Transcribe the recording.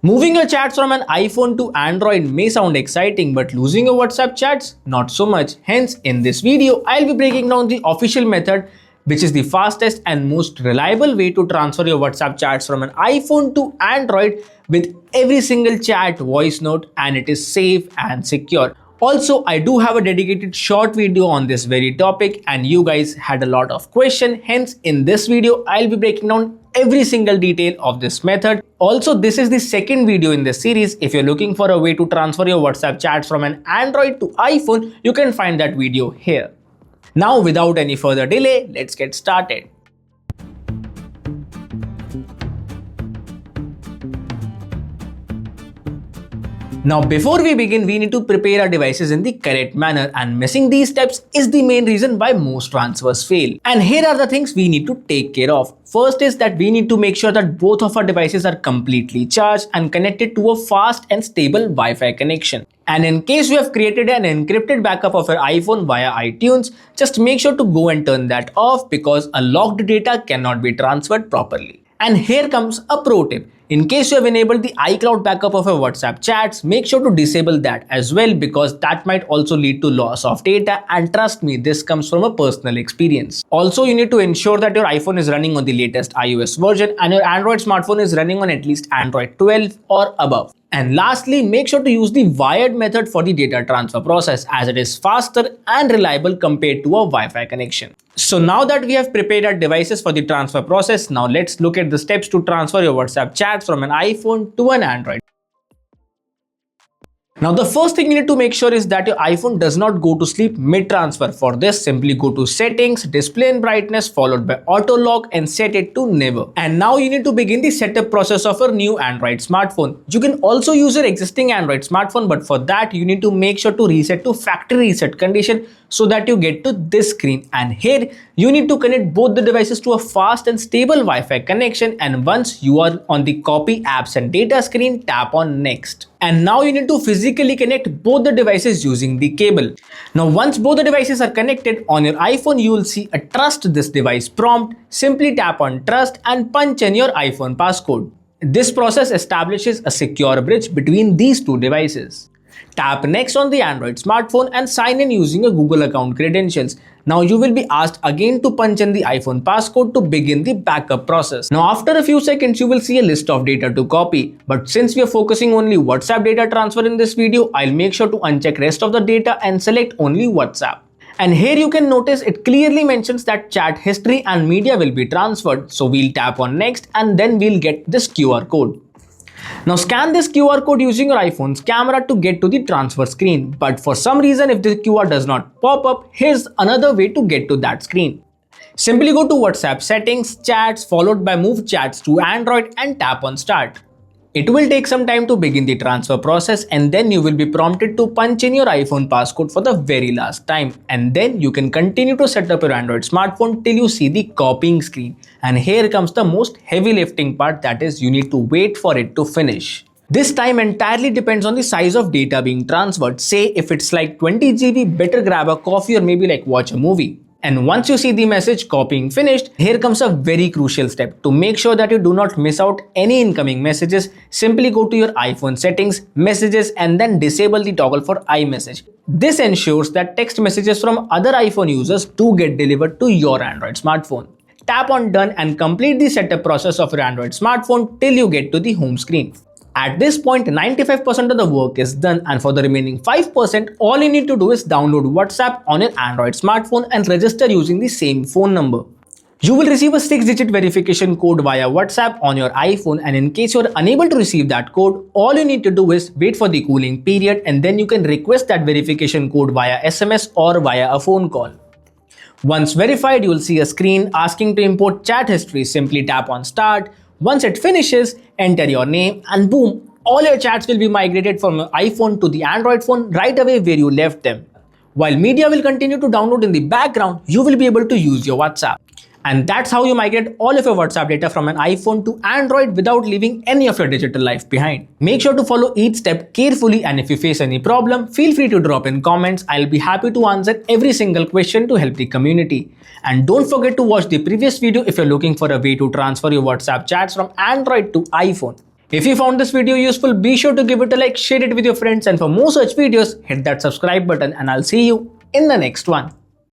Moving your chats from an iPhone to Android may sound exciting, but losing your WhatsApp chats? Not so much. Hence, in this video, I'll be breaking down the official method, which is the fastest and most reliable way to transfer your WhatsApp chats from an iPhone to Android with every single chat voice note, and it is safe and secure. Also, I do have a dedicated short video on this very topic and you guys had a lot of questions. Hence, in this video, I'll be breaking down every single detail of this method. Also, this is the second video in this series. If you're looking for a way to transfer your WhatsApp chats from an Android to iPhone, you can find that video here. Now, without any further delay, let's get started. Now, before we begin, we need to prepare our devices in the correct manner, and missing these steps is the main reason why most transfers fail. And here are the things we need to take care of. First is that we need to make sure that both of our devices are completely charged and connected to a fast and stable Wi-Fi connection. And in case you have created an encrypted backup of your iPhone via iTunes, just make sure to go and turn that off because a locked data cannot be transferred properly. And here comes a pro tip. In case you have enabled the iCloud backup of your WhatsApp chats, make sure to disable that as well because that might also lead to loss of data, and trust me, this comes from a personal experience. Also, you need to ensure that your iPhone is running on the latest iOS version and your Android smartphone is running on at least Android 12 or above. And lastly, make sure to use the wired method for the data transfer process as it is faster and reliable compared to a Wi-Fi connection. So now that we have prepared our devices for the transfer process, now let's look at the steps to transfer your WhatsApp chats from an iPhone to an Android. Now, the first thing you need to make sure is that your iPhone does not go to sleep mid-transfer. For this, simply go to Settings, Display and Brightness followed by Auto Lock and set it to Never. And now you need to begin the setup process of your new Android smartphone. You can also use your existing Android smartphone, but for that you need to make sure to reset to factory reset condition so that you get to this screen. And here you need to connect both the devices to a fast and stable Wi-Fi connection, and once you are on the Copy Apps and Data screen, tap on Next. And now you need to physically connect both the devices using the cable. Now, once both the devices are connected on your iPhone, you will see a Trust This Device prompt. Simply tap on Trust and punch in your iPhone passcode. This process establishes a secure bridge between these two devices. Tap Next on the Android smartphone and sign in using a Google account credentials. Now you will be asked again to punch in the iPhone passcode to begin the backup process. Now after a few seconds you will see a list of data to copy, but since we are focusing only WhatsApp data transfer in this video, I'll make sure to uncheck rest of the data and select only WhatsApp. And here you can notice it clearly mentions that chat history and media will be transferred. So we'll tap on Next and then we'll get this QR code. Now scan this QR code using your iPhone's camera to get to the transfer screen. But for some reason, if the QR does not pop up, here's another way to get to that screen. Simply go to WhatsApp settings, chats followed by move chats to Android and tap on Start. It will take some time to begin the transfer process, and then you will be prompted to punch in your iPhone passcode for the very last time. And then you can continue to set up your Android smartphone till you see the copying screen. And here comes the most heavy lifting part, that is, you need to wait for it to finish. This time entirely depends on the size of data being transferred. Say if it's like 20 GB, better grab a coffee or maybe like watch a movie. And once you see the message copying finished, here comes a very crucial step. To make sure that you do not miss out any incoming messages, simply go to your iPhone settings, messages, and then disable the toggle for iMessage. This ensures that text messages from other iPhone users do get delivered to your Android smartphone. Tap on Done and complete the setup process of your Android smartphone till you get to the home screen. At this point, 95% of the work is done, and for the remaining 5%, all you need to do is download WhatsApp on your Android smartphone and register using the same phone number. You will receive a 6-digit verification code via WhatsApp on your iPhone, and in case you are unable to receive that code, all you need to do is wait for the cooling period and then you can request that verification code via SMS or via a phone call. Once verified, you will see a screen asking to import chat history. Simply tap on Start. Once it finishes, enter your name and boom, all your chats will be migrated from your iPhone to the Android phone right away where you left them. While media will continue to download in the background, you will be able to use your WhatsApp. And that's how you migrate all of your WhatsApp data from an iPhone to Android without leaving any of your digital life behind. Make sure to follow each step carefully, and if you face any problem, feel free to drop in comments. I'll be happy to answer every single question to help the community. And don't forget to watch the previous video if you're looking for a way to transfer your WhatsApp chats from Android to iPhone. If you found this video useful, be sure to give it a like, share it with your friends, and for more such videos, hit that subscribe button, and I'll see you in the next one.